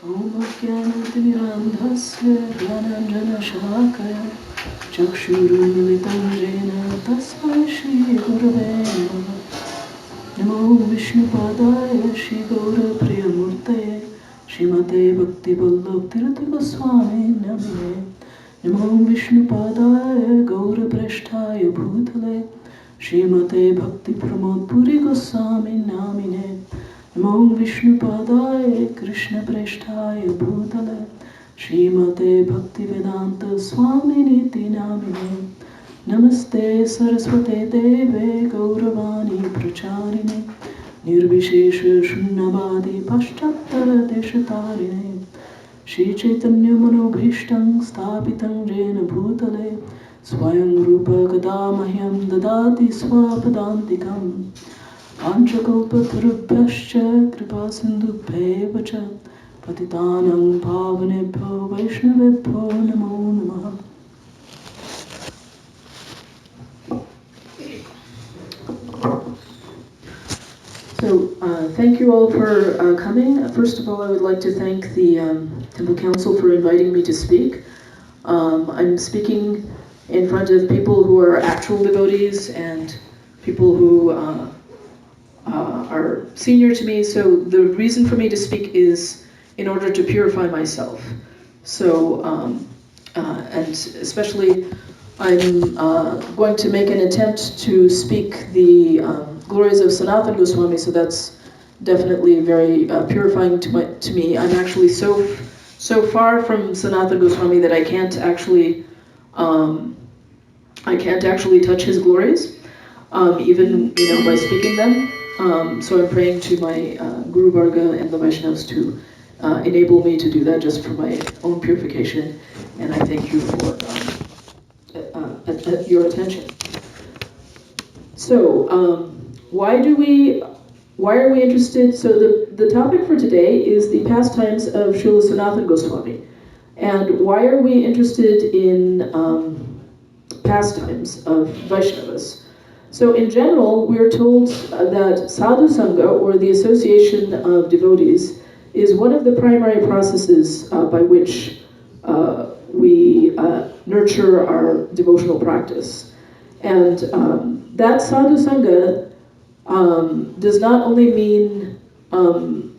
Om Jnanatimirandhasya Jnananjana Shalakaya Chakshurumilitam Jena Tasmai Shri Gurave Namaha Namo Vishnupadaya Shri Gaura Priyamurtaye Srimate Bhakti Vallabh Tirtha Goswami Namine Namo Vishnupadaya Gaura Prasthaya Bhutale Srimate Bhakti Pramod Puri Goswami Namine Namo Vishnupadaya Krishna Prasthaya Bhutale Srimate Bhakti Vedanta Swami Niti Namine Namaste Saraswate Deve Gauravani Pracharine Nirvishesha Shunyavadi Paschatara Deshatarine Shri Chaitanya Manobhishtam Sthapitam Jena Bhutale Swayam Rupa Kadamahyam Dadati Swapadantikam Panchakalpatarubhyascha Kripa Sindhubhyeva cha Patitanam Pavanebhyo Vaishnavebhyo Namo Namaha. So, thank you all for coming. First of all, I would like to thank the Temple Council for inviting me to speak. I'm speaking in front of people who are actual devotees and people who are senior to me, so the reason for me to speak is in order to purify myself. So, and especially I'm going to make an attempt to speak the glories of Sanatan Goswami, so that's definitely very purifying to me. I'm actually so far from Sanatan Goswami that I can't actually touch his glories, even by speaking them. So I'm praying to my Guru Varga and the Vaishnavas to enable me to do that just for my own purification, and I thank you for your attention. So, why are we interested? So the topic for today is the pastimes of Srila Sanatan Goswami, and why are we interested in pastimes of Vaishnavas? So in general, we're told that sadhu sangha, or the association of devotees, is one of the primary processes by which we nurture our devotional practice. And that sadhu sangha does not only mean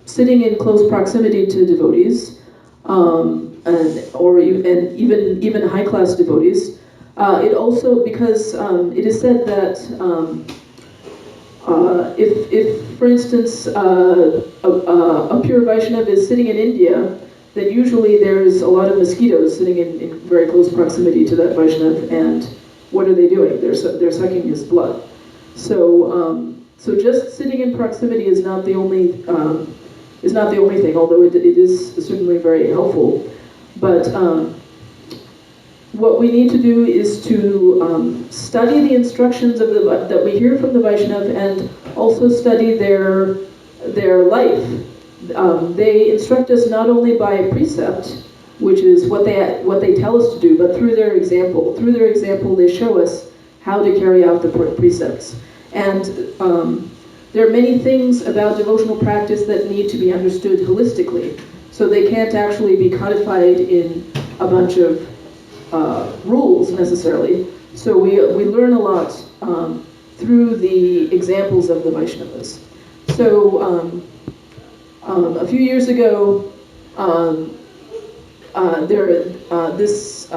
sitting in close proximity to devotees, or even high-class devotees. It also, because it is said that if for instance, a pure Vaishnava is sitting in India, then usually there's a lot of mosquitoes sitting in very close proximity to that Vaishnava, and what are they doing? They're sucking his blood. So so just sitting in proximity is not the only thing, although it is certainly very helpful. But what we need to do is to study the instructions that we hear from the Vaishnava, and also study their life. They instruct us not only by precept, which is what they tell us to do, but through their example. Through their example, they show us how to carry out the precepts. And there are many things about devotional practice that need to be understood holistically, so they can't actually be codified in a bunch of rules necessarily. So we learn a lot through the examples of the Vaishnavas. So a few years ago, this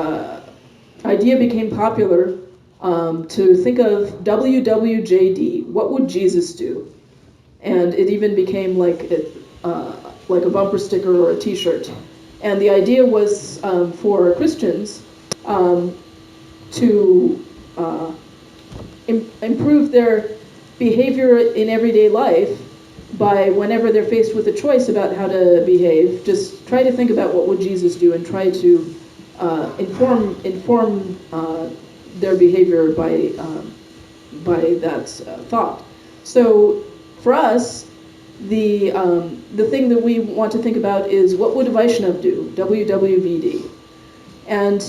idea became popular to think of WWJD. What would Jesus do? And it even became like a bumper sticker or a T-shirt. And the idea was for Christians to improve their behavior in everyday life by, whenever they're faced with a choice about how to behave, just try to think about what would Jesus do, and try to inform their behavior by that thought. So for us, the thing that we want to think about is, what would a Vaishnava do? WWVD. And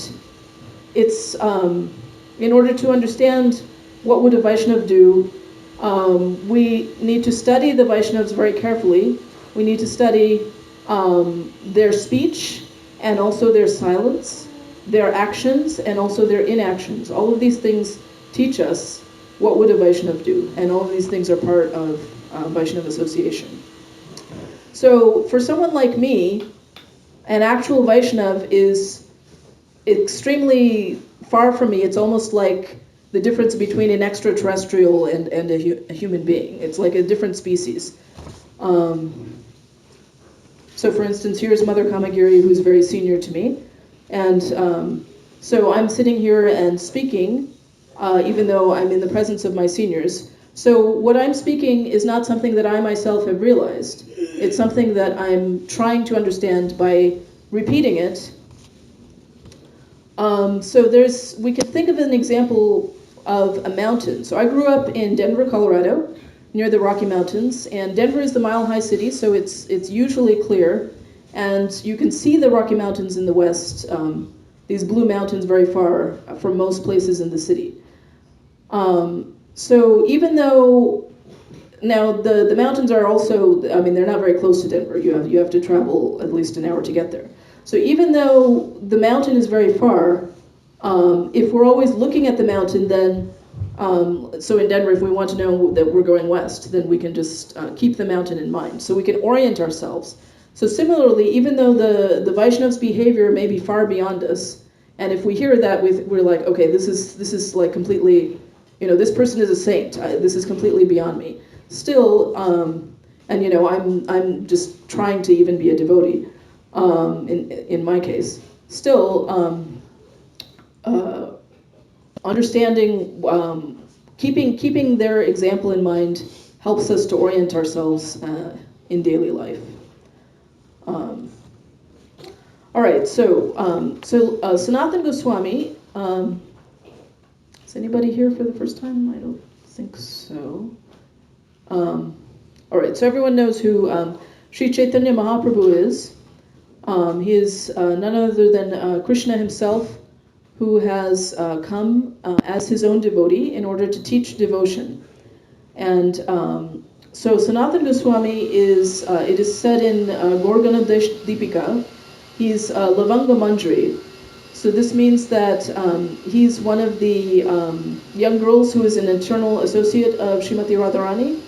it's in order to understand what would a Vaishnava do, we need to study the Vaishnavas very carefully. We need to study their speech and also their silence, their actions and also their inactions. All of these things teach us what would a Vaishnava do, and all of these things are part of Vaishnava association. So for someone like me, an actual Vaishnava is extremely far from me. It's almost like the difference between an extraterrestrial and a human being. It's like a different species. So for instance, here's Mother Kamagiri, who's very senior to me. And so I'm sitting here and speaking, even though I'm in the presence of my seniors. So what I'm speaking is not something that I myself have realized. It's something that I'm trying to understand by repeating it. So we could think of an example of a mountain. So I grew up in Denver, Colorado, near the Rocky Mountains, and Denver is the mile-high city, so it's usually clear, and you can see the Rocky Mountains in the west, these blue mountains very far from most places in the city. So even though, now the mountains are also, I mean, they're not very close to Denver. You have to travel at least an hour to get there. So even though the mountain is very far, if we're always looking at the mountain, then so in Denver, if we want to know that we're going west, then we can just keep the mountain in mind. So we can orient ourselves. So similarly, even though the Vaishnav's behavior may be far beyond us, and if we hear that, we're like, okay, this is like completely, this person is a saint. This is completely beyond me. Still, and I'm just trying to even be a devotee. In my case, still. Understanding, keeping their example in mind helps us to orient ourselves in daily life. All right, so Sanatan Goswami, is anybody here for the first time? I don't think so. All right, so everyone knows who Sri Chaitanya Mahaprabhu is. He is none other than Krishna himself, who has come as his own devotee in order to teach devotion. And so Sanatan Goswami is, it is said in Gorgana Dipika, he's Lavanga Manjari. So this means that he's one of the young girls who is an eternal associate of Srimati Radharani.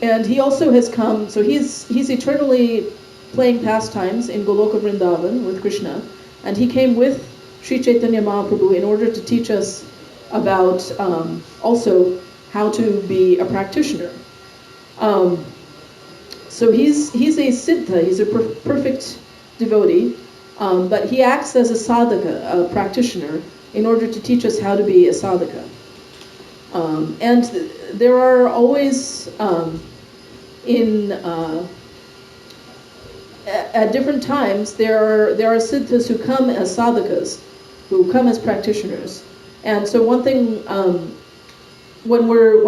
And he also has come, so he's eternally playing pastimes in Goloka Vrindavan with Krishna. And he came with Sri Chaitanya Mahaprabhu in order to teach us about also how to be a practitioner. So he's a siddha, he's a perfect devotee, but he acts as a sadhaka, a practitioner, in order to teach us how to be a sadhaka. And there are always at different times there are siddhas who come as sadhakas, who come as practitioners. And so one thing, when we're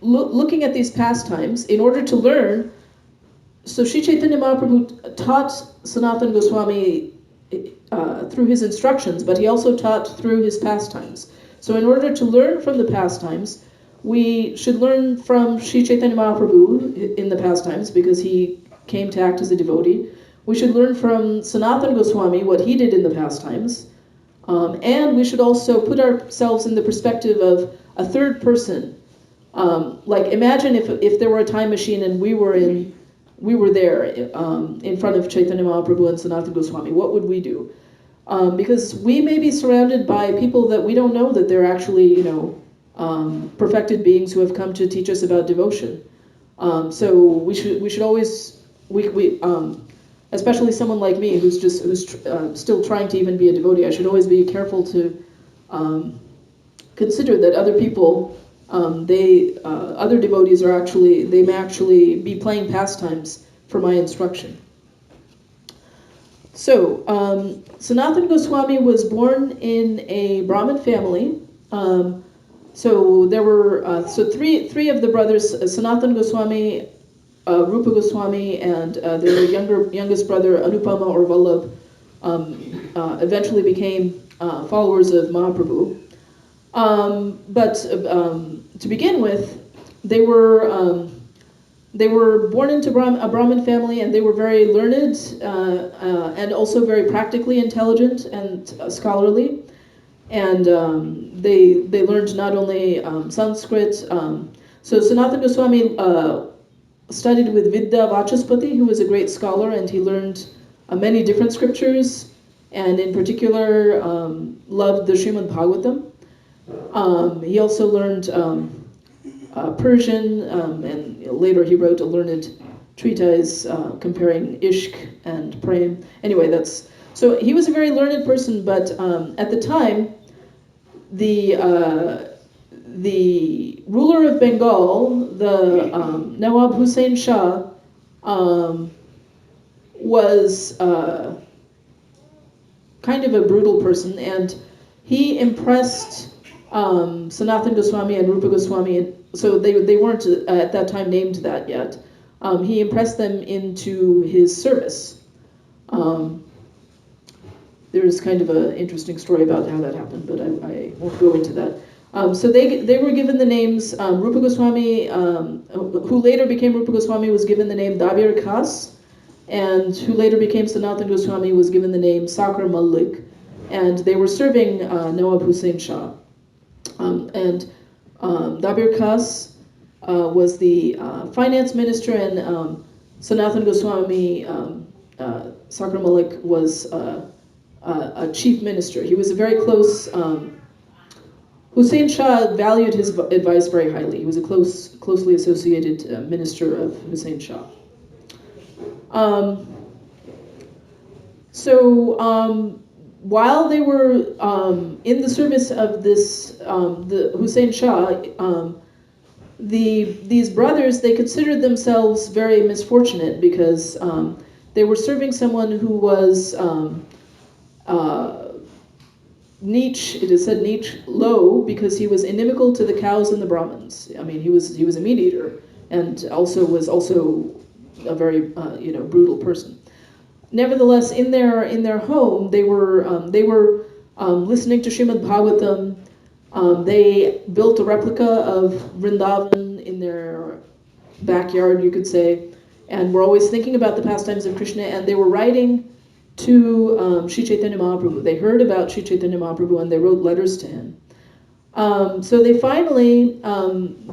looking at these pastimes, in order to learn, so Sri Chaitanya Mahaprabhu taught Sanatan Goswami through his instructions, but he also taught through his pastimes. So in order to learn from the pastimes, we should learn from Sri Chaitanya Mahaprabhu in the pastimes, because he came to act as a devotee. We should learn from Sanatan Goswami what he did in the pastimes. And we should also put ourselves in the perspective of a third person. Like imagine if there were a time machine and we were there in front of Chaitanya Mahaprabhu and Sanatan Goswami, what would we do? Because we may be surrounded by people that we don't know that they're actually, perfected beings who have come to teach us about devotion. So we should always, especially someone like me who's still trying to even be a devotee, I should always be careful to consider that other people, other devotees they may actually be playing pastimes for my instruction. So Sanatan Goswami was born in a Brahmin family. So there were three of the brothers, Sanatan Goswami, Rupa Goswami, and their youngest brother Anupama or Vallabh eventually became followers of Mahaprabhu. But to begin with, they were they were born into a Brahmin family, and they were very learned and also very practically intelligent and scholarly. And they learned not only Sanskrit. So Sanatan Goswami studied with Vidya Vachaspati, who was a great scholar, and he learned many different scriptures, and in particular loved the Srimad Bhagavatam. He also learned Persian, and later he wrote a learned treatise comparing Ishq and Prem. Anyway, so he was a very learned person, but at the time, the ruler of Bengal, the Nawab Hussain Shah, was kind of a brutal person, and he impressed Sanatan Goswami and Rupa Goswami. So they weren't at that time named that yet. He impressed them into his service. There's kind of an interesting story about how that happened, but I won't go into that. So they were given the names, Rupa Goswami, who later became Rupa Goswami, was given the name Dabir Khas, and who later became Sanatan Goswami was given the name Sakar Malik, and they were serving Nawab Hussain Shah. And Dabir Khas was the finance minister, and Sanatan Goswami, Sakar Malik, was a chief minister. He was a very close. Hussain Shah valued his advice very highly. He was a closely associated minister of Hussain Shah. While they were in the service of the Hussain Shah, these brothers, they considered themselves very misfortunate because they were serving someone who was niche, it is said niche low, because he was inimical to the cows and the Brahmins. I mean, he was a meat eater, and was also a very brutal person. Nevertheless, in their home, they were listening to Srimad Bhagavatam. They built a replica of Vrindavan in their backyard, you could say, and were always thinking about the pastimes of Krishna, and they were writing to Sri Chaitanya Mahaprabhu. They heard about Sri Chaitanya Mahaprabhu, and they wrote letters to him. So they finally,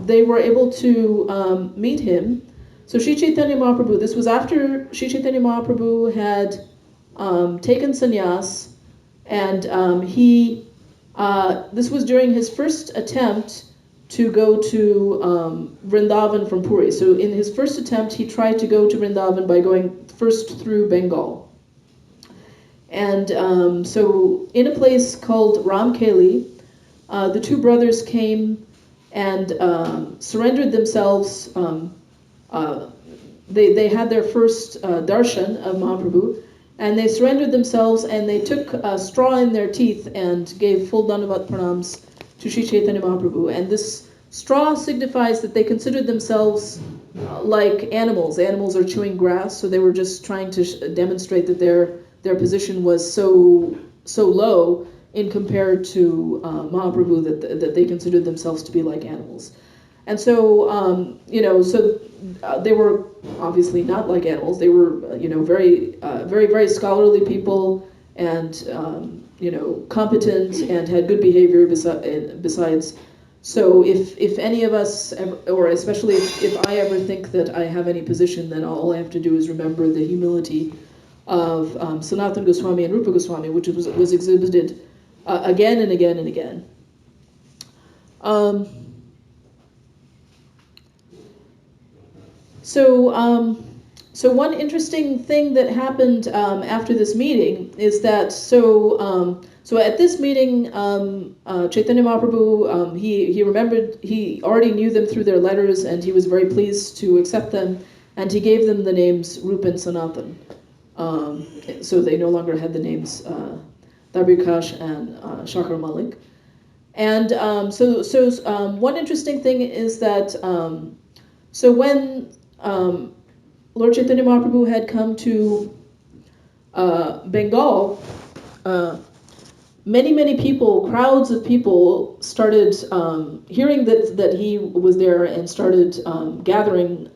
they were able to meet him. So Sri Chaitanya Mahaprabhu, this was after Sri Chaitanya Mahaprabhu had taken sannyas, and this was during his first attempt to go to Vrindavan from Puri. So in his first attempt, he tried to go to Vrindavan by going first through Bengal. And so in a place called Ramkeli, the two brothers came and surrendered themselves. They had their first darshan of Mahaprabhu, and they surrendered themselves, and they took a straw in their teeth and gave full Dandavat pranams to Sri Chaitanya Mahaprabhu. And this straw signifies that they considered themselves like animals. Animals are chewing grass, so they were just trying to demonstrate that their position was so low in compared to Mahaprabhu that they considered themselves to be like animals. And so, they were obviously not like animals. They were, very, very scholarly people, and, competent, and had good behavior besides. So if any of us, or especially if I ever think that I have any position, then all I have to do is remember the humility of Sanatan Goswami and Rupa Goswami, which was exhibited again and again and again. So one interesting thing that happened after this meeting is that so at this meeting, Chaitanya Mahaprabhu, he remembered, he already knew them through their letters, and he was very pleased to accept them, and he gave them the names Rupa and Sanatan. So they no longer had the names Dabir Khas and Shakar Malik. And one interesting thing is that so when Lord Chaitanya Mahaprabhu had come to Bengal, many people, crowds of people, started hearing that he was there, and started gathering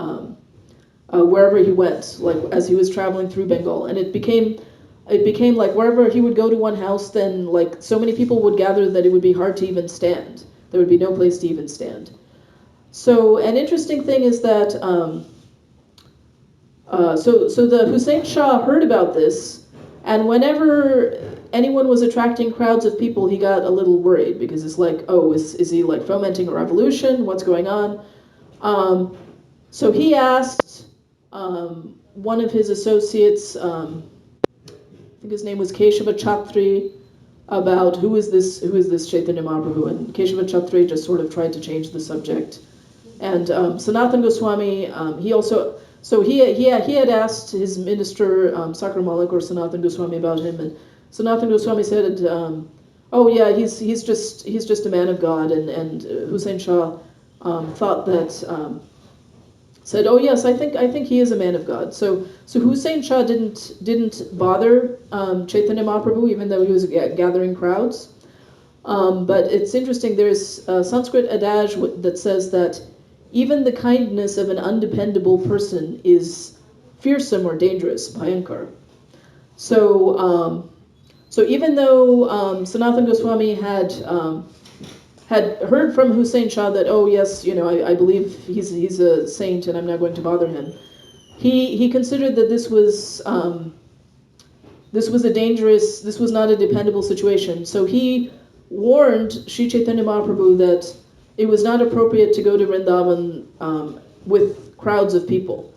wherever he went, like as he was traveling through Bengal, and it became like wherever he would go to one house, then like so many people would gather that it would be hard to even stand. There would be no place to even stand. So an interesting thing is that so the Hussein Shah heard about this, and whenever anyone was attracting crowds of people, he got a little worried because it's like, oh, is he like fomenting a revolution? What's going on? So he asked one of his associates, I think his name was Keshava Chatri, about who is this Chaitanya Mahaprabhu, and Keshava Chatri just sort of tried to change the subject. And Sanatan Goswami, he also, so he had asked his minister, Sakar Malik or Sanatan Goswami, about him, and Sanatan Goswami said, oh yeah, he's just a man of God, and Hussein Shah thought that, said, oh yes, I think he is a man of God. So Hussein Shah didn't bother Chaitanya Mahaprabhu, even though he was gathering crowds. But it's interesting, there's a Sanskrit adage that says that even the kindness of an undependable person is fearsome or dangerous, bhayankar. So even though Sanatan Goswami had heard from Hussein Shah that, oh yes, I believe he's a saint and I'm not going to bother him, he considered that this was not a dependable situation. So he warned Sri Chaitanya Mahaprabhu that it was not appropriate to go to Vrindavan with crowds of people.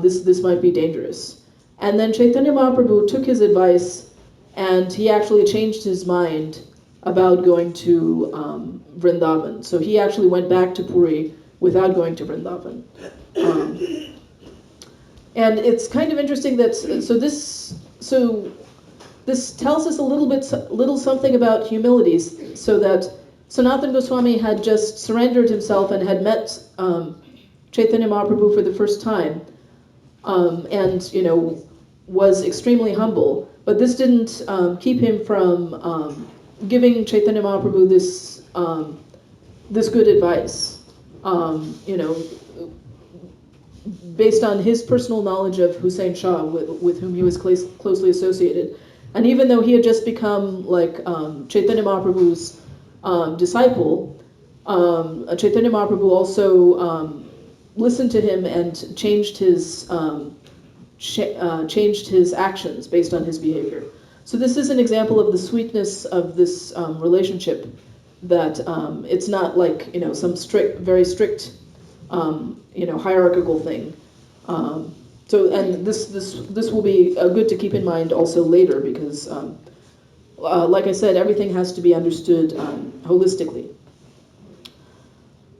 This might be dangerous. And then Chaitanya Mahaprabhu took his advice, and he actually changed his mind about going to Vrindavan. So he actually went back to Puri without going to Vrindavan. And it's kind of interesting that this tells us a little something about humility, so that Sanatan Goswami had just surrendered himself and had met Chaitanya Mahaprabhu for the first time, and was extremely humble. But this didn't keep him from giving Chaitanya Mahaprabhu this good advice, based on his personal knowledge of Hussein Shah, with whom he was closely associated. And even though he had just become like Chaitanya Mahaprabhu's disciple, Chaitanya Mahaprabhu also listened to him and changed his actions based on his behavior. So this is an example of the sweetness of this relationship, that it's not like some very strict hierarchical thing. And this will be good to keep in mind also later, because like I said, everything has to be understood holistically.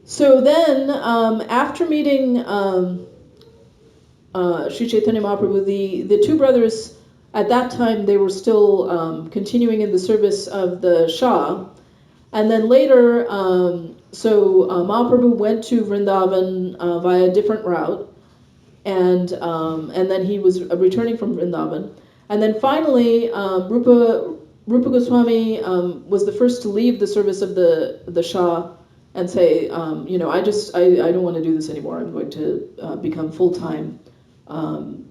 So then, after meeting Sri Chaitanya Mahaprabhu, the two brothers, at that time they were still continuing in the service of the Shah, and then later, Mahaprabhu went to Vrindavan via a different route, and then he was returning from Vrindavan, and then finally Rupa Goswami was the first to leave the service of the Shah and say, I don't want to do this anymore. I'm going to become full-time, follow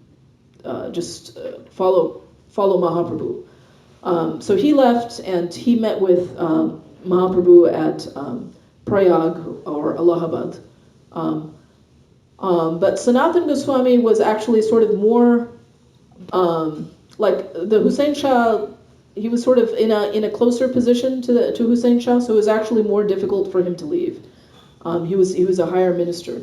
Mahaprabhu. So he left, and he met with Mahaprabhu at Prayag or Allahabad. But Sanatan Goswami was actually sort of more like the Hussein Shah. He was sort of in a closer position to Hussein Shah, so it was actually more difficult for him to leave. He was a higher minister.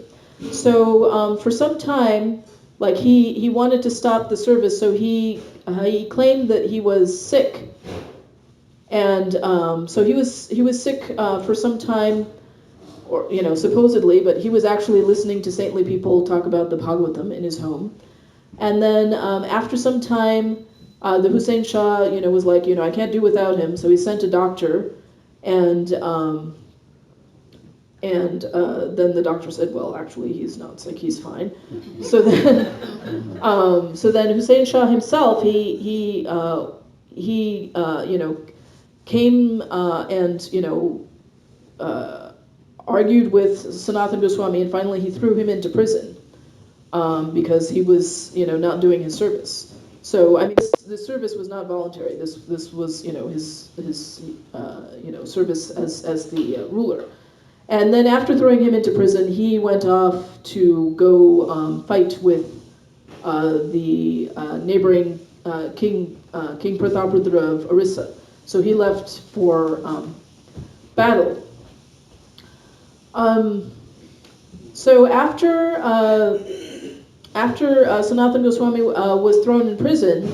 So for some time, like he wanted to stop the service, so he claimed that he was sick, and so he was sick for some time, or supposedly, but he was actually listening to saintly people talk about the Bhagavatam in his home. And then after some time, the Hussein Shah, was like, I can't do without him, so he sent a doctor, and then the doctor said, well, actually, he's not sick, he's fine. So then Hussein Shah himself, he came and argued with Sanatan Goswami, and finally he threw him into prison. because he was, not doing his service. So I mean, this service was not voluntary. This was, his service as the ruler. And then after throwing him into prison, he went off to go fight with the neighboring King Prataparudra of Orissa. So he left for battle. So after Sanatan Goswami was thrown in prison,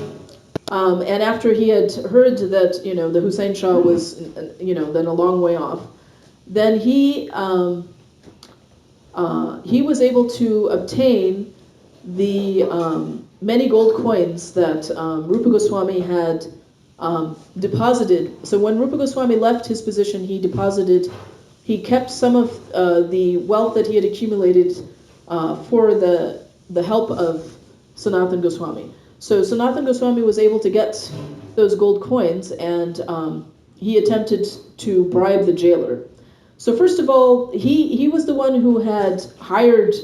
and after he had heard that the Hussein Shah was then a long way off, then he was able to obtain the many gold coins that Rupa Goswami had deposited. So when Rupa Goswami left his position, he kept some of the wealth that he had accumulated for the help of Sanatan Goswami. So Sanatan Goswami was able to get those gold coins, and he attempted to bribe the jailer. So first of all, he was the one who had hired,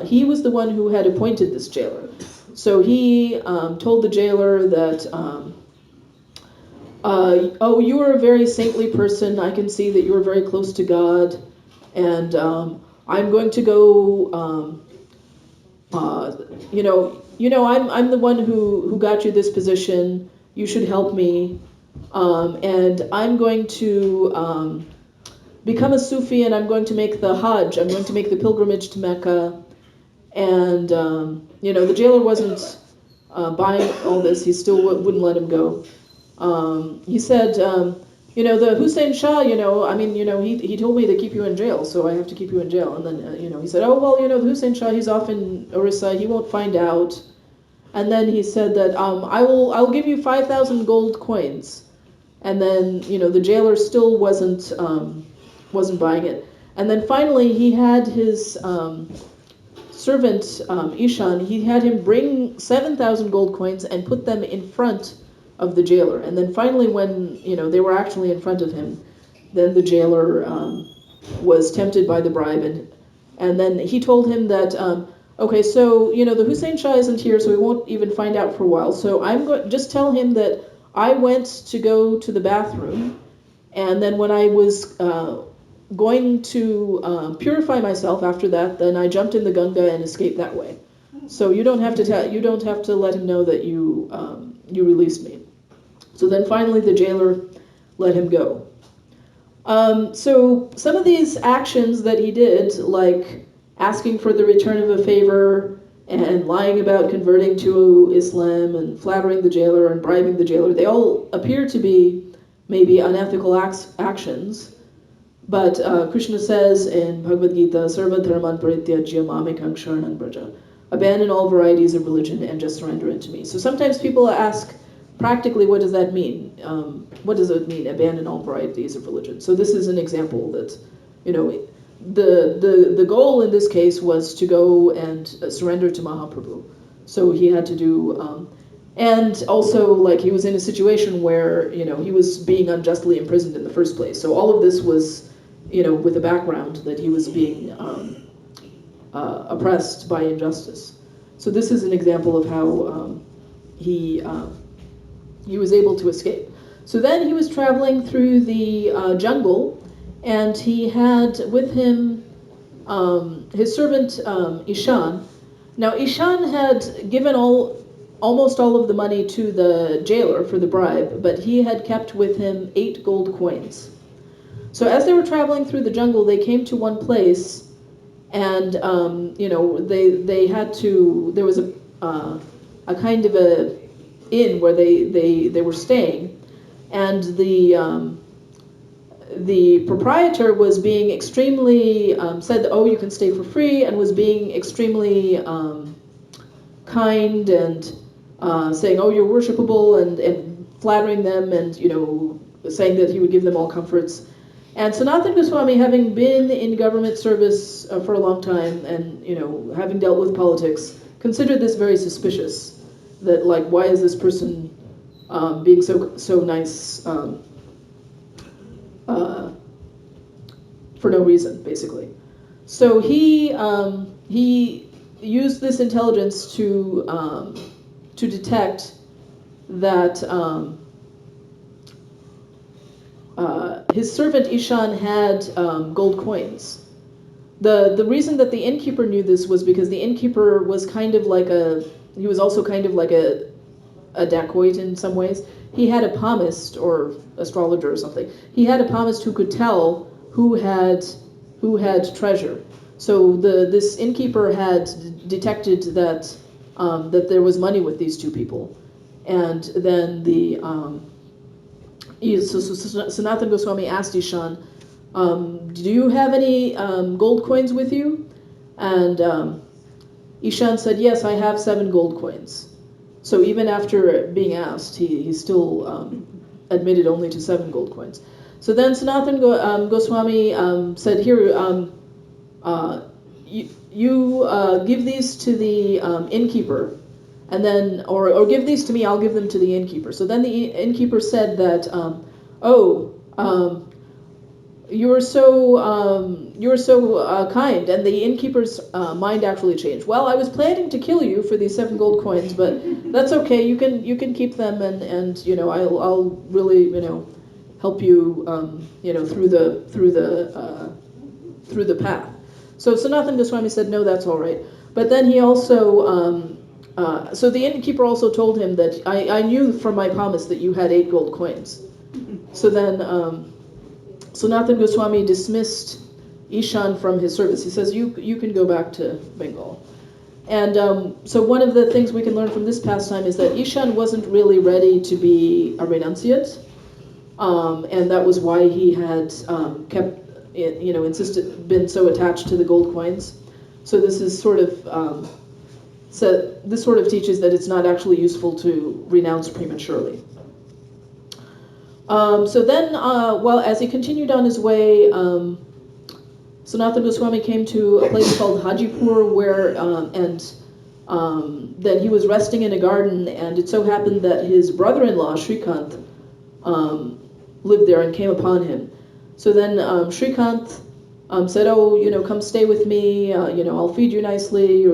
he was the one who had appointed this jailer. So he told the jailer that, oh, you are a very saintly person. I can see that you are very close to God, and I'm going to go, I'm the one who got you this position. You should help me, and I'm going to become a Sufi, and I'm going to make the Hajj. I'm going to make the pilgrimage to Mecca. And the jailer wasn't buying all this. He still wouldn't let him go. He said, the Hussein Shah, he told me to keep you in jail, so I have to keep you in jail. And then, he said, oh, well, the Hussein Shah, he's off in Orissa, he won't find out. And then he said that, I'll give you 5,000 gold coins. And then, the jailer still wasn't buying it. And then finally, he had his servant, Ishan, he had him bring 7,000 gold coins and put them in front of the jailer. And then finally, when they were actually in front of him, then the jailer was tempted by the bribe, and then he told him that, okay, so the Hussein Shah isn't here, so we won't even find out for a while. So I'm going just tell him that I went to go to the bathroom, and then when I was going to purify myself after that, then I jumped in the Ganga and escaped that way. So you don't have to let him know that you released me. So then finally the jailer let him go. So some of these actions that he did, like asking for the return of a favor and lying about converting to Islam and flattering the jailer and bribing the jailer, they all appear to be maybe unethical actions. But Krishna says in Bhagavad Gita, Sarva dharman parityajya mamekam sharanam braja. Abandon all varieties of religion and just surrender it to me. So sometimes people ask, practically, what does that mean? What does it mean, abandon all varieties of religion? So this is an example that, the goal in this case was to go and surrender to Mahaprabhu. So he had to do, and also, like, he was in a situation where, he was being unjustly imprisoned in the first place. So all of this was, with the background that he was being oppressed by injustice. So this is an example of how he was able to escape. So then he was traveling through the jungle, and he had with him his servant Ishan. Now Ishan had given almost all of the money to the jailer for the bribe, but he had kept with him 8 gold coins. So as they were traveling through the jungle, they came to one place, and they had to. There was a kind of a inn where they were staying, and the proprietor was being extremely said, oh, you can stay for free, and was being extremely kind and saying, oh, you're worshipable, and flattering them, and saying that he would give them all comforts. And Sanatan Goswami, having been in government service for a long time, and having dealt with politics, considered this very suspicious. That, like, why is this person being so nice for no reason, basically. So he used this intelligence to detect that his servant Ishan had gold coins. The reason that the innkeeper knew this was because the innkeeper was kind of like he was also kind of like a dacoit in some ways. He had a palmist or astrologer or something. He had a palmist who could tell who had treasure. So this innkeeper had detected that that there was money with these two people, and then so Sanatan Goswami asked Ishan, do you have any gold coins with you? And Ishan said, yes, I have 7 gold coins. So even after being asked, he still admitted only to 7 gold coins. So then Sanatan Goswami said, here, you give these to the innkeeper, and then, or give these to me, I'll give them to the innkeeper. So then the innkeeper said that, you're so kind, and the innkeeper's mind actually changed. Well, I was planning to kill you for these 7 gold coins, but that's okay. You can keep them, and I'll really help you through the path. So Sanatan Goswami said, no, that's all right. But then he also so the innkeeper also told him that I knew from my promise that you had 8 gold coins. So then Sanatan Goswami dismissed Ishan from his service. He says, you can go back to Bengal. And so one of the things we can learn from this pastime is that Ishan wasn't really ready to be a renunciate, and that was why he had been so attached to the gold coins. So this is sort of this sort of teaches that it's not actually useful to renounce prematurely. So then, as he continued on his way, Sanatan Goswami came to a place called Hajipur, where then he was resting in a garden, and it so happened that his brother-in-law Shrikant lived there and came upon him. So then Shrikant said, "Oh, come stay with me. I'll feed you nicely.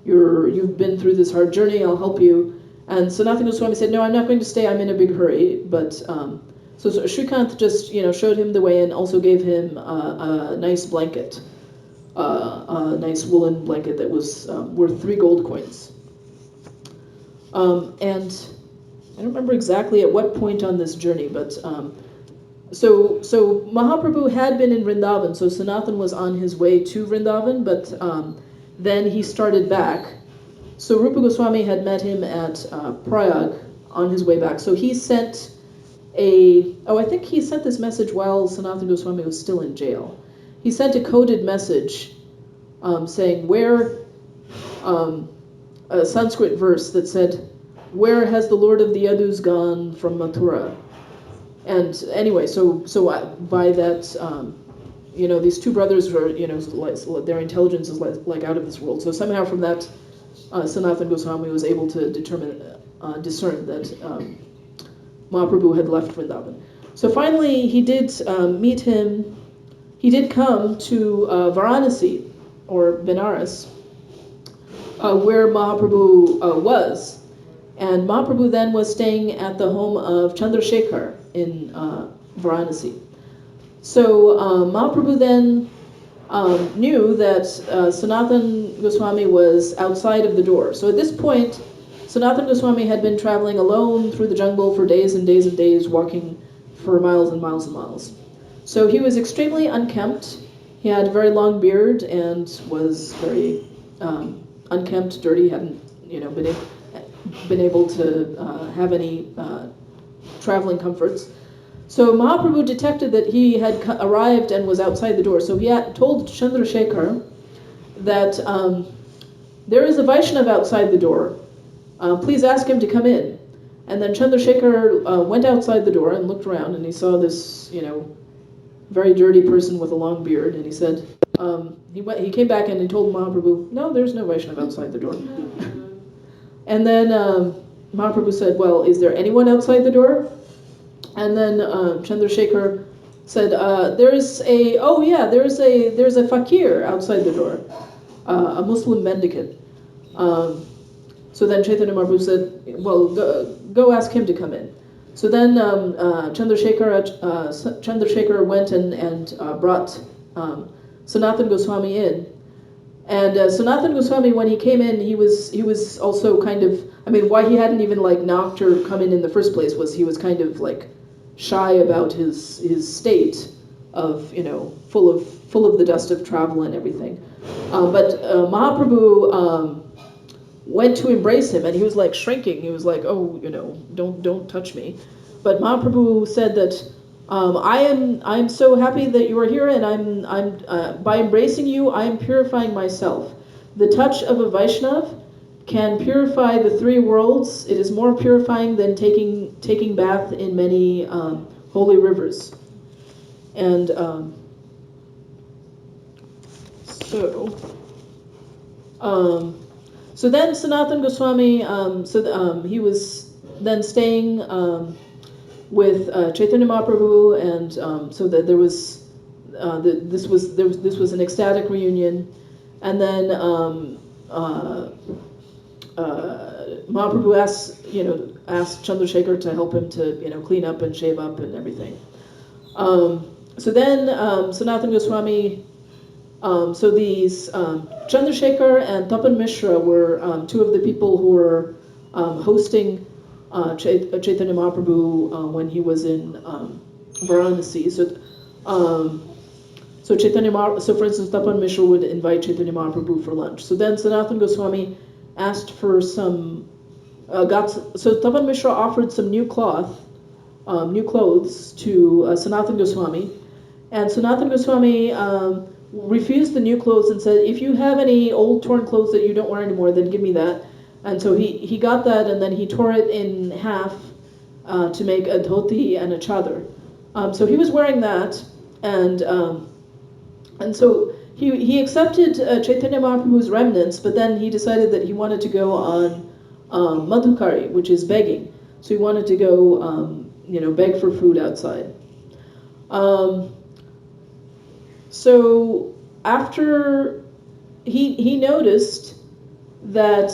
You've been through this hard journey. I'll help you." And Sanatan Goswami said, "No, I'm not going to stay. I'm in a big hurry." But so Shrikant just showed him the way and also gave him a nice blanket, a nice woolen blanket that was worth 3 gold coins. And I don't remember exactly at what point on this journey, but so Mahaprabhu had been in Vrindavan, so Sanatan was on his way to Vrindavan, but then he started back. So Rupa Goswami had met him at Prayag on his way back. So he sent I think he sent this message while Sanatan Goswami was still in jail. He sent a coded message saying a Sanskrit verse that said, "Where has the Lord of the Yadus gone from Mathura?" And anyway, so by that, these two brothers were, their intelligence is like out of this world. So somehow from that, Sanatan Goswami was able to discern that Mahaprabhu had left Vrindavan. So finally, he did meet him. He did come to Varanasi, or Benares, where Mahaprabhu was. And Mahaprabhu then was staying at the home of Chandrasekhar in Varanasi. So Mahaprabhu then knew that Sanatan Goswami was outside of the door. So at this point, Sanatan Goswami had been traveling alone through the jungle for days and days and days, walking for miles and miles and miles. So he was extremely unkempt. He had a very long beard and was very unkempt, dirty, hadn't been able to have any traveling comforts. So Mahaprabhu detected that he had arrived and was outside the door. So he had told Chandrasekhar that there is a Vaishnava outside the door. Please ask him to come in. And then Chandrasekhar went outside the door and looked around, and he saw this, very dirty person with a long beard. And he said, he came back and he told Mahaprabhu, "No, there's no Vaishnava outside the door." And then Mahaprabhu said, "Well, is there anyone outside the door?" And then Chandrasekhar said, "There's a fakir outside the door." a Muslim mendicant. So then Chaitanya Mahaprabhu said, well, go ask him to come in. So then Chandrasekhar went and brought Sanatan Goswami in. And Sanatan Goswami, when he came in, he was also kind of, I mean, why he hadn't even like knocked or come in the first place was he was kind of like shy about his state of, you know, full of the dust of travel and everything. But Mahaprabhu went to embrace him, and he was like shrinking. He was like, "Oh, you know, don't touch me." But Mahaprabhu said that I am so happy that you are here, and I'm by embracing you, I am purifying myself. The touch of a Vaishnav can purify the three worlds. It is more purifying than taking bath in many holy rivers. And so then Sanatan Goswami, he was then staying with Chaitanya Mahaprabhu, and so that there was this was an ecstatic reunion, and then Mahaprabhu asked Chandrasekhar to help him to clean up and shave up and everything. So then Sanatan Goswami. So these Chandrasekhar and Tapan Mishra were two of the people who were hosting Chaitanya Mahaprabhu when he was in Varanasi. So for instance, Tapan Mishra would invite Chaitanya Mahaprabhu for lunch. So then Sanatan Goswami asked for some so Tapan Mishra offered some new clothes to Sanatan Goswami, and Sanatan Goswami refused the new clothes and said, if you have any old torn clothes that you don't wear anymore, then give me that. And so he got that, and then he tore it in half to make a dhoti and a chadar. So he was wearing that, and so he accepted Chaitanya Mahaprabhu's remnants, but then he decided that he wanted to go on madhukari, which is begging. So he wanted to go beg for food outside. So after he noticed that,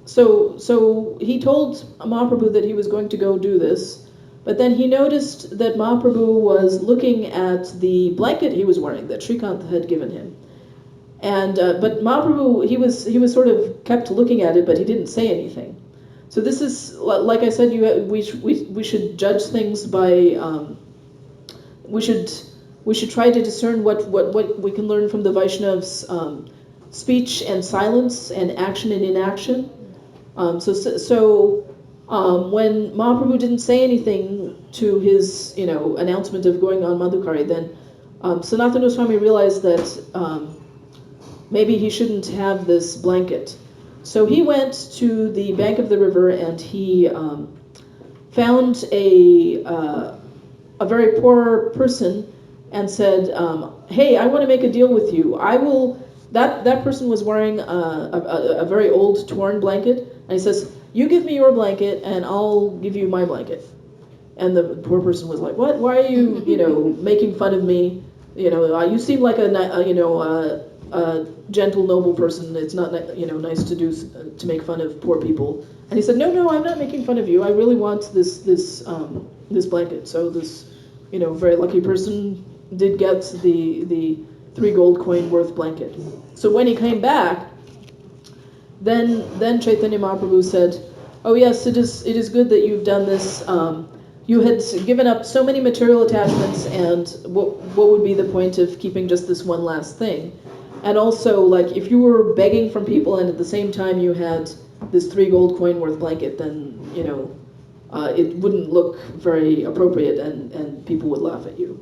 so he told Mahaprabhu that he was going to go do this, but then he noticed that Mahaprabhu was looking at the blanket he was wearing that Srikant had given him, and but Mahaprabhu he was sort of kept looking at it, but he didn't say anything. So this is, like I said, we should judge things by we should try to discern what we can learn from the Vaishnavas' speech and silence and action and inaction. So when Mahaprabhu didn't say anything to his announcement of going on Madhukari, then Sanatana Goswami realized that maybe he shouldn't have this blanket. So he went to the bank of the river, and he found a very poor person and said, hey, I want to make a deal with you. I will. That person was wearing a very old torn blanket, and he says, you give me your blanket and I'll give you my blanket. And the poor person was like, what? Why are you making fun of me? You seem like a gentle, noble person. It's not nice to make fun of poor people. And he said, no, I'm not making fun of you. I really want this blanket. So this very lucky person did get the 3 gold coin worth blanket. So when he came back, then Chaitanya Mahaprabhu said, oh yes, it is good that you've done this. You had given up so many material attachments, and what would be the point of keeping just this one last thing? And also, like, if you were begging from people and at the same time you had this 3 gold coin worth blanket, then it wouldn't look very appropriate, and people would laugh at you.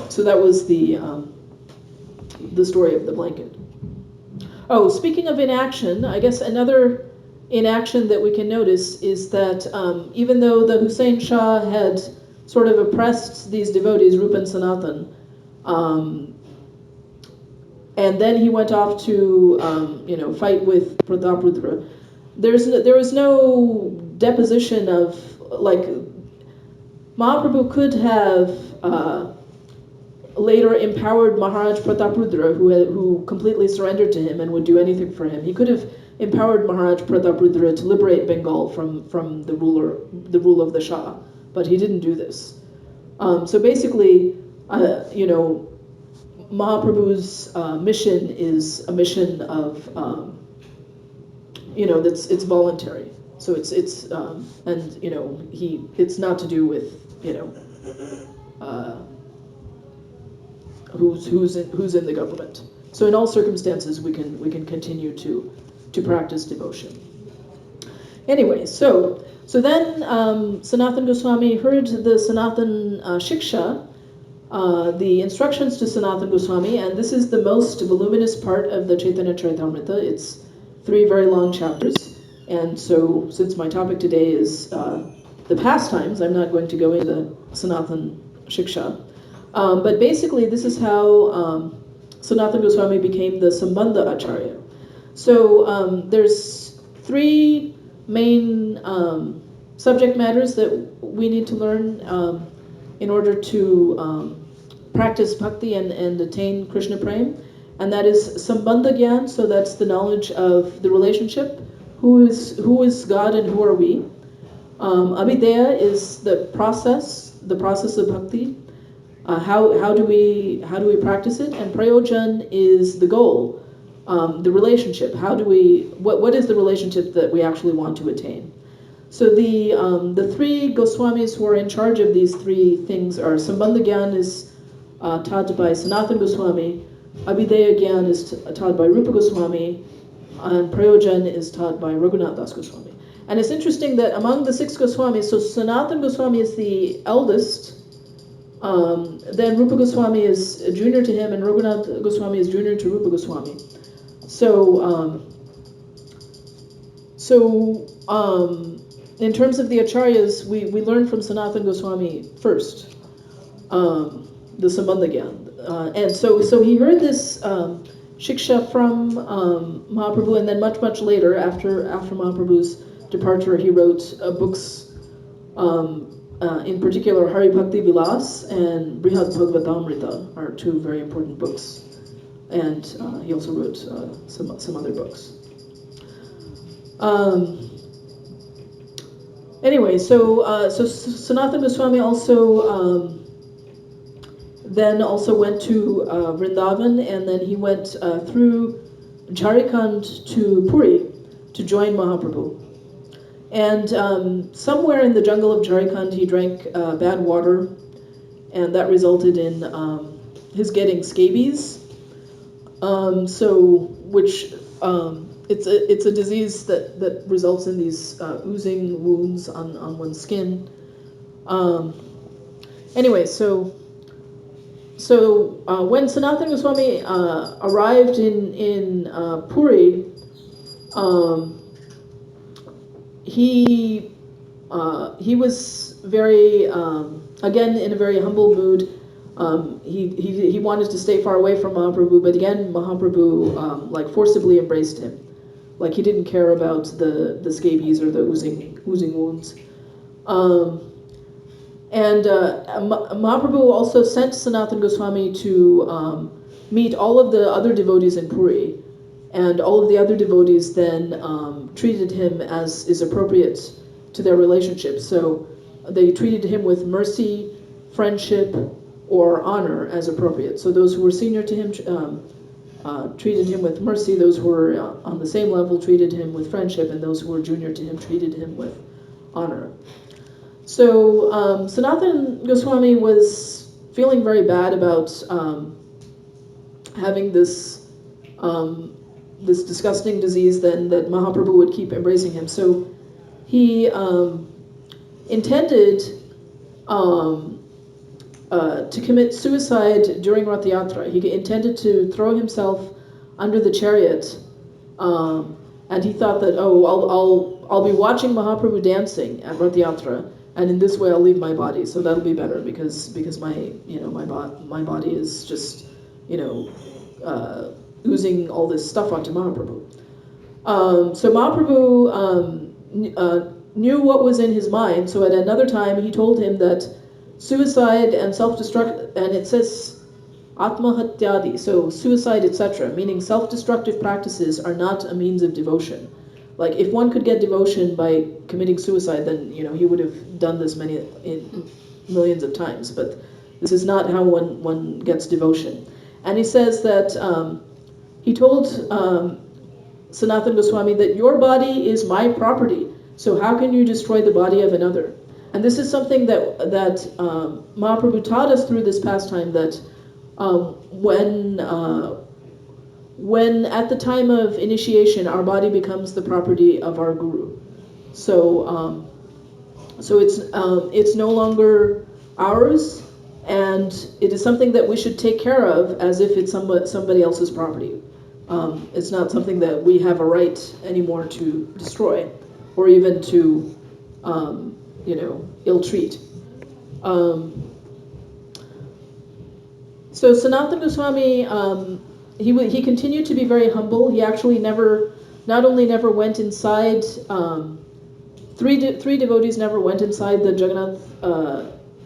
So that was the story of the blanket. Oh, speaking of inaction, I guess another inaction that we can notice is that even though the Hussain Shah had sort of oppressed these devotees, Rupa and Sanatan, and then he went off to fight with Prataprudra, there was no deposition of, like, Mahaprabhu could have later empowered Maharaj Prataprudra, who completely surrendered to him and would do anything for him. He could have empowered Maharaj Prataprudra to liberate Bengal from the rule of the Shah, but he didn't do this. So basically, Mahaprabhu's mission is a mission of, it's voluntary. So it's not to do with who's in the government. So in all circumstances, we can continue to practice devotion. Anyway, so then Sanatan Goswami heard the Sanatan Shiksha, the instructions to Sanatan Goswami, and this is the most voluminous part of the Chaitanya Charitamrita. It's 3 very long chapters, and so since my topic today is the pastimes, I'm not going to go into the Sanatan Shiksha. But basically, this is how Sanatan Goswami became the Sambandha Acharya. So there's 3 main subject matters that we need to learn in order to practice bhakti and attain Krishna Prem. And that is Sambandha Gyan, so that's the knowledge of the relationship. Who is God and who are we? Abhideya is the process of bhakti. How do we practice it? And prayojan is the goal, the relationship. What is the relationship that we actually want to attain? So the 3 Goswamis who are in charge of these 3 things are Sambandha Gyan is taught by Sanatan Goswami, Abhideya Gyan is taught by Rupa Goswami, and prayojan is taught by Raghunath Das Goswami. And it's interesting that among the 6 Goswamis, so Sanatan Goswami is the eldest. Then Rupa Goswami is junior to him, and Raghunath Goswami is junior to Rupa Goswami. So in terms of the acharyas, we learn from Sanatan Goswami first, the Sambandha Gyan. And so he heard this shiksha from Mahaprabhu, and then much later, after Mahaprabhu's departure, he wrote books. In particular, Hari Bhakti Vilas and Brihad Bhagavatamrita are 2 very important books, and he also wrote some other books. Anyway, so Sanatan Goswami also then went to Vrindavan, and then he went through Jharkhand to Puri to join Mahaprabhu. And somewhere in the jungle of Jharkhand, he drank bad water, and that resulted in his getting scabies. It's a disease that results in these oozing wounds on one's skin. Anyway, so when Sanatan Goswami arrived in Puri, he was very again in a very humble mood. He wanted to stay far away from Mahaprabhu, but again Mahaprabhu forcibly embraced him. Like he didn't care about the scabies or the oozing wounds. And Mahaprabhu also sent Sanatan Goswami to meet all of the other devotees in Puri, and all of the other devotees then treated him as is appropriate to their relationship. So they treated him with mercy, friendship, or honor as appropriate. So those who were senior to him treated him with mercy, those who were on the same level treated him with friendship, and those who were junior to him treated him with honor. So Sanatan Goswami was feeling very bad about having this disgusting disease then that Mahaprabhu would keep embracing him. So he intended to commit suicide during Rath Yatra. He intended to throw himself under the chariot, and he thought that, I'll be watching Mahaprabhu dancing at Rath Yatra, and in this way I'll leave my body, so that'll be better because my body is just oozing all this stuff onto Mahaprabhu. So Mahaprabhu knew what was in his mind. So at another time he told him that suicide and self-destruct, and it says atmahatyadi, so suicide, etc., meaning self-destructive practices are not a means of devotion. Like if one could get devotion by committing suicide, then he would have done this millions of times. But this is not how one gets devotion. And he says that he told Sanatan Goswami that your body is my property, so how can you destroy the body of another? And this is something that Mahaprabhu taught us through this pastime, that when at the time of initiation our body becomes the property of our guru, so it's no longer ours, and it is something that we should take care of as if it's somebody else's property. It's not something that we have a right anymore to destroy, or even to ill-treat. So Sanatan Goswami, he continued to be very humble. He actually not only never went inside. Three devotees never went inside the Jagannath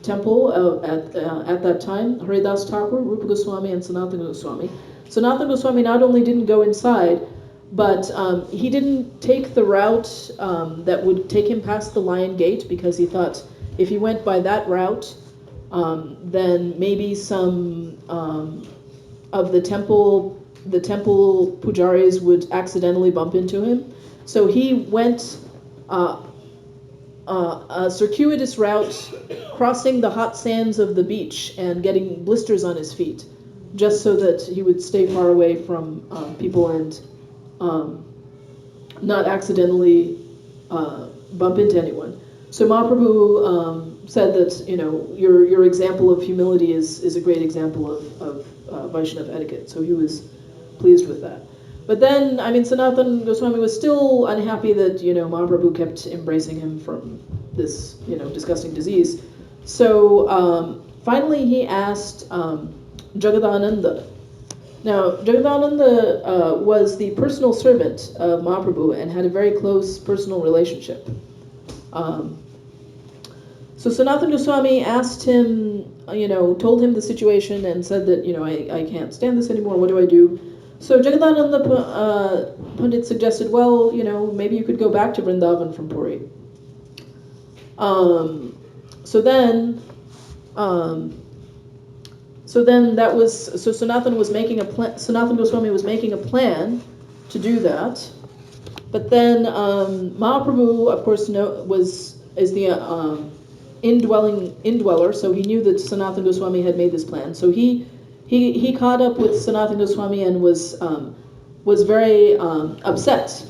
temple at that time: Haridas Thakur, Rupa Goswami, and Sanatan Goswami. Sanatan Goswami not only didn't go inside, but he didn't take the route that would take him past the Lion Gate, because he thought if he went by that route, then maybe some of the temple pujaris would accidentally bump into him. So he went a circuitous route, crossing the hot sands of the beach and getting blisters on his feet, just so that he would stay far away from people and not accidentally bump into anyone. So Mahaprabhu said that your example of humility is a great example of Vaishnava etiquette. So he was pleased with that. But then, Sanatan Goswami was still unhappy that Mahaprabhu kept embracing him from this disgusting disease. So finally he asked Jagadananda. Now, Jagadananda was the personal servant of Mahaprabhu and had a very close personal relationship. So Sanatan Goswami asked him, told him the situation and said that, I can't stand this anymore, what do I do? So Jagadananda Pandit suggested, well, maybe you could go back to Vrindavan from Puri. So then Sanatan Goswami was making a plan to do that. But then Mahaprabhu, of course, is the indweller, so he knew that Sanatan Goswami had made this plan. So he caught up with Sanatan Goswami and was very upset,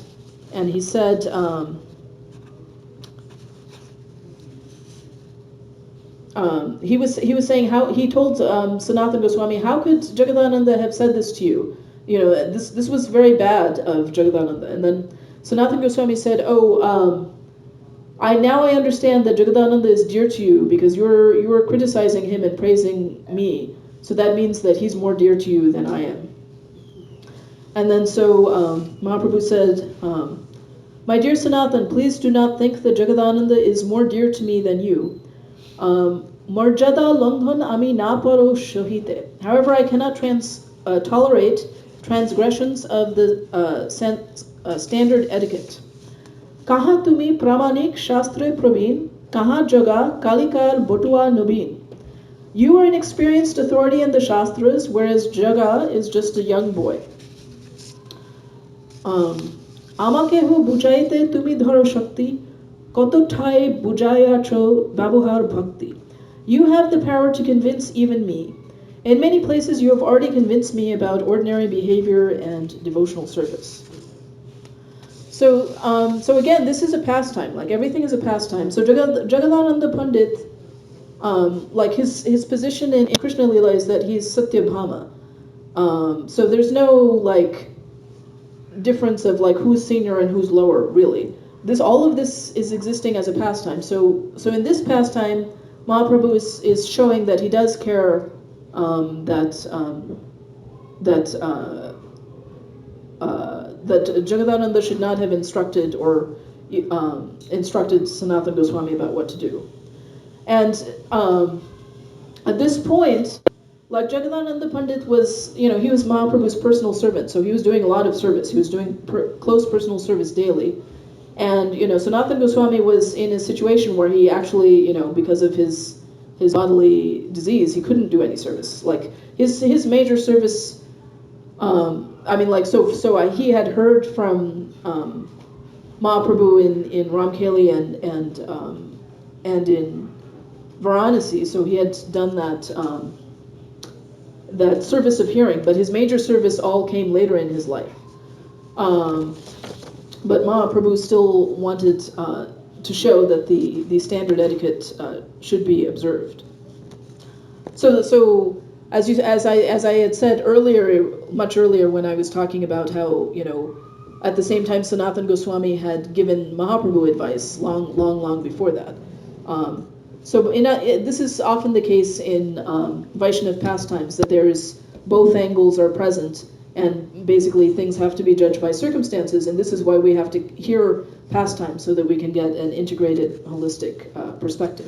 and he said, he was saying how he told Sanatan Goswami, how could Jagadananda have said this to you? This was very bad of Jagadananda. And then Sanatan Goswami said, I understand that Jagadananda is dear to you because you are criticizing him and praising me. So that means that he's more dear to you than I am. And then so Mahaprabhu said, my dear Sanatan, please do not think that Jagadananda is more dear to me than you. Marjada longhan ami na paro shohite. However, I cannot tolerate transgressions of the standard etiquette. Kaha tumi pramanik shastre praveen, kaha jaga kalikar botua nubin. You are an experienced authority in the Shastras, whereas Jaga is just a young boy. Amakehu bujaite tumi dharo shakti, kotothai bujayacho babuhar bhakti. You have the power to convince even me. In many places you have already convinced me about ordinary behavior and devotional service. So again, this is a pastime. Like everything is a pastime. So Jagadananda Pandit, like his position in Krishna Lila is that he's Satyabhama. So there's no difference of who's senior and who's lower, really. All of this is existing as a pastime. So in this pastime, Mahaprabhu is showing that he does care that Jagadananda should not have instructed Sanatan Goswami about what to do. And at this point, Like Jagadananda Pandit was, he was Mahaprabhu's personal servant, so he was doing a lot of service. He was doing close personal service daily. And, Sanatan Goswami was in a situation where he actually, because of his bodily disease, he couldn't do any service. Like, his major service, he had heard from Mahaprabhu in Ramkeli and in Varanasi, so he had done that service of hearing, but his major service all came later in his life. But Mahaprabhu still wanted to show that the standard etiquette should be observed. So as I had said much earlier when I was talking about how at the same time Sanatan Goswami had given Mahaprabhu advice long before that. This is often the case in Vaishnava pastimes, that both angles are present, and basically things have to be judged by circumstances, and this is why we have to hear pastimes so that we can get an integrated, holistic perspective.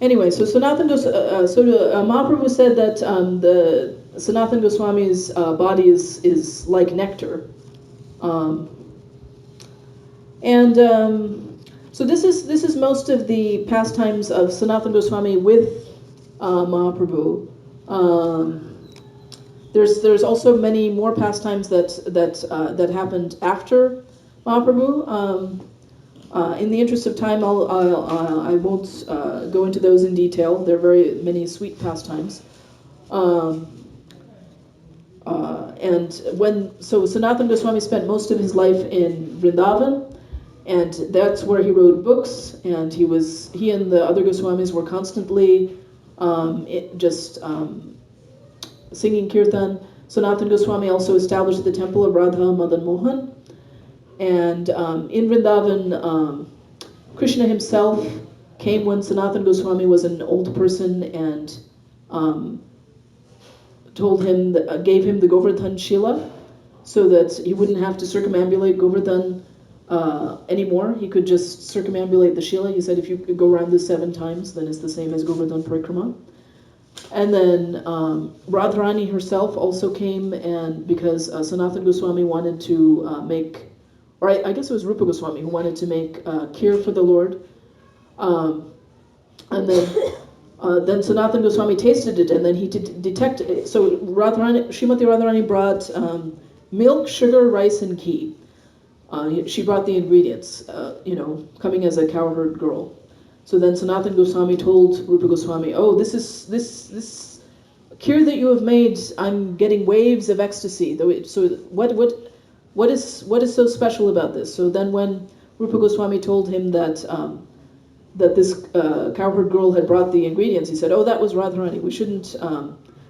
Anyway, so Mahaprabhu said that the Sanatan Goswami's body is like nectar. So this is most of the pastimes of Sanatan Goswami with Mahaprabhu. There's also many more pastimes that happened after Mahaprabhu. In the interest of time, I won't go into those in detail. There are very many sweet pastimes. So Sanatan Goswami spent most of his life in Vrindavan, and that's where he wrote books, and he and the other Goswamis were constantly singing kirtan. Sanatan Goswami also established the temple of Radha Madan Mohan, and in Vrindavan, Krishna himself came when Sanatan Goswami was an old person and gave him the Govardhan Shila, so that he wouldn't have to circumambulate Govardhan anymore. He could just circumambulate the Shila. He said if you could go around this 7 times, then it's the same as Govardhan Parikrama. And then Radharani herself also came, and because Sanatan Goswami wanted to I guess it was Rupa Goswami who wanted to make kheer for the Lord. And then Sanatan Goswami tasted it, and then he detected it. So Srimati Radharani brought milk, sugar, rice, and ghee. She brought the ingredients, coming as a cowherd girl. So then Sanatan Goswami told Rupa Goswami, "Oh, this kheer that you have made, I'm getting waves of ecstasy. So what is so special about this?" So then when Rupa Goswami told him that this cowherd girl had brought the ingredients, he said, "Oh, that was Radharani. We shouldn't.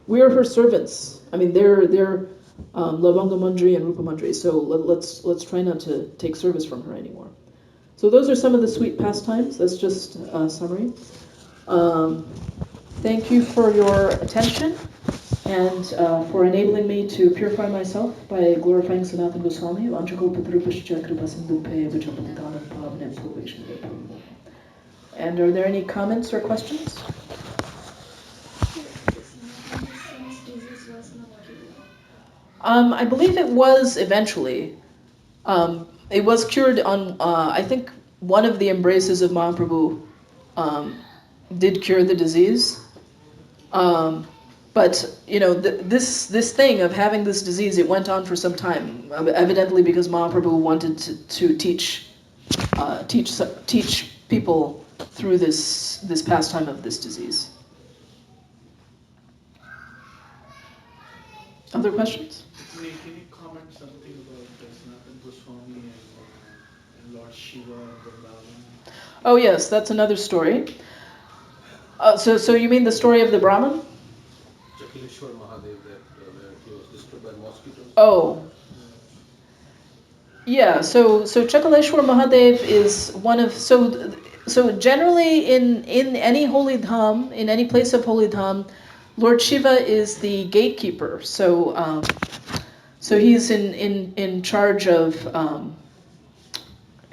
We're her servants. I mean, they're Lavanga Mandri and Rupa Mandri. So let's try not to take service from her anymore." So those are some of the sweet pastimes. That's just a summary. Thank you for your attention and for enabling me to purify myself by glorifying Sanatan Goswami. And are there any comments or questions? I believe it was eventually. It was cured on, I think one of the embraces of Mahaprabhu did cure the disease. But, this thing of having this disease, it went on for some time, evidently because Mahaprabhu wanted to teach people through this pastime of this disease. Other questions? Can you comment something about Sanatan Goswami and Lord Shiva and Vrindavan? Oh yes, that's another story. So you mean the story of the Brahmin? Chakaleshwar Mahadev, where he was disturbed by mosquitoes. Oh. Yeah, so Chakaleshwar Mahadev is one of so generally in any holy dham, in any place of holy dham, Lord Shiva is the gatekeeper. So he's in charge of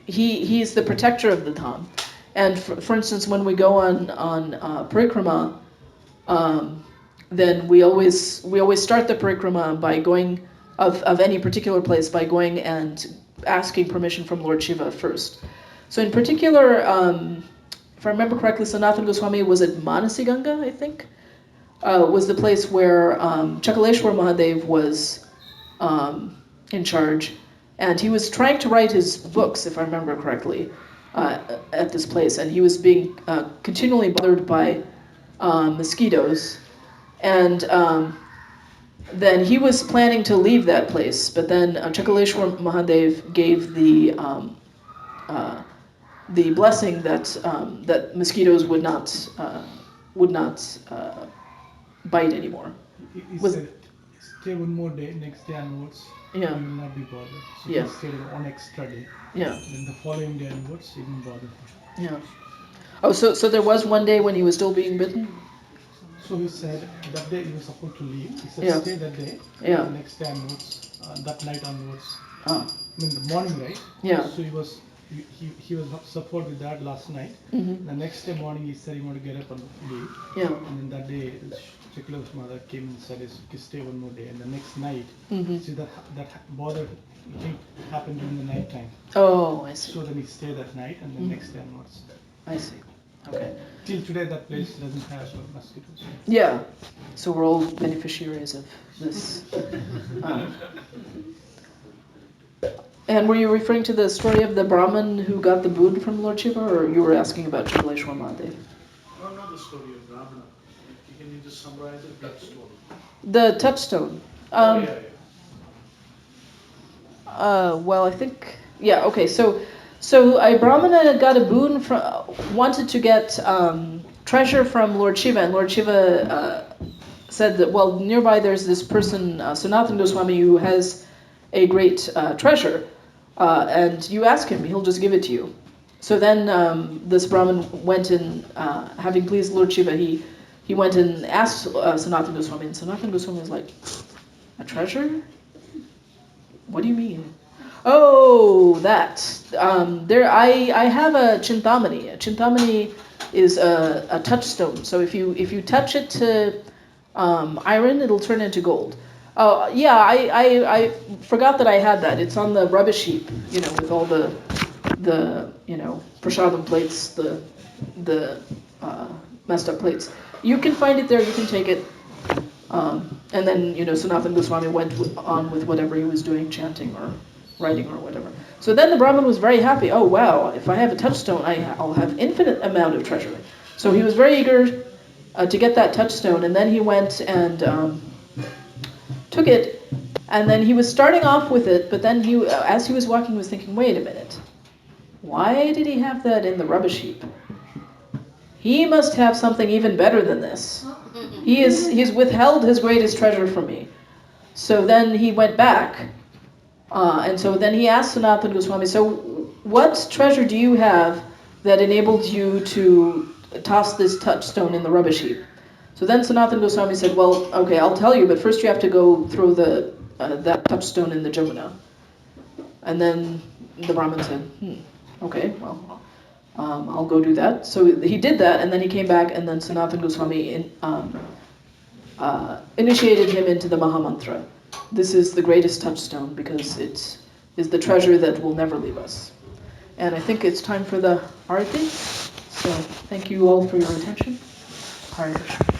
he's the protector of the dham, And for instance, when we go on parikrama, then we always start the parikrama by going of any particular place by going and asking permission from Lord Shiva first. So in particular, if I remember correctly, Sanatan Goswami was at Manasi Ganga, I think, was the place where Chakaleshwar Mahadev was in charge, and he was trying to write his books, if I remember correctly, at this place, and he was being continually bothered by mosquitoes, and then he was planning to leave that place, but then Chakaleshwar Mahadev gave the blessing that that mosquitoes would not bite anymore. He Was- said, stay one more day, next day onwards, Yeah. you will not be bothered. So Yeah. he stayed one extra day. Yeah, Then the following day onwards, he didn't bother. yeah. Oh, so there was one day when he was still being bitten? So he said that day he was supposed to leave. He said Yeah. stay that day. Yeah. The next day onwards, that night onwards. Oh, I mean the morning, right? yeah. So he was supported with that last night. Mm-hmm. The next day morning he said he wanted to get up and leave. Yeah. And then that day Chikala's mother came and said stay one more day. And the next night, Mm-hmm. see that bother happened during the night time. Oh, I see. So then he stayed that night and the next day onwards. I see. Okay. Till today that place doesn't have mosquitoes. Yeah. So we're all beneficiaries of this. And were you referring to the story of the Brahmin who got the boon from Lord Shiva, or you were asking about Chakaleshwar Mahadev? No, not the story of Brahmana. Can you just summarize it? That story. The touchstone. Yeah. Well, I think, yeah, okay, so a Brahmana got a boon wanted to get treasure from Lord Shiva, and Lord Shiva said that, well, nearby there's this person, Sanatan Goswami, who has a great treasure, and you ask him, he'll just give it to you. So then this Brahmin went and, having pleased Lord Shiva, he went and asked Sanatan Goswami, and Sanatan Goswami was like, a treasure? What do you mean? Oh, that. I have a Chintamani. A Chintamani is a touchstone. So if you touch it to iron, it'll turn into gold. Oh, yeah, I forgot that I had that. It's on the rubbish heap, with all the prasadam plates, the messed up plates. You can find it there. You can take it. And then, Sanatan Goswami went on with whatever he was doing, chanting or writing or whatever. So then the Brahmin was very happy. Oh, wow, if I have a touchstone, I'll have infinite amount of treasure. So he was very eager to get that touchstone, and then he went and took it, and then he was starting off with it, but then as he was walking, he was thinking, wait a minute, why did he have that in the rubbish heap? He must have something even better than this. He's withheld his greatest treasure from me. So then he went back, and so then he asked Sanatan Goswami, so what treasure do you have that enabled you to toss this touchstone in the rubbish heap? So then Sanatan Goswami said, well, okay, I'll tell you, but first you have to go throw that touchstone in the Jamuna. And then the Brahmin said, okay, well, I'll go do that. So he did that, and then he came back, and then Sanatan Goswami initiated him into the Mahamantra. This is the greatest touchstone because it is the treasure that will never leave us. And I think it's time for the Arati. So thank you all for your attention. Hare Krishna.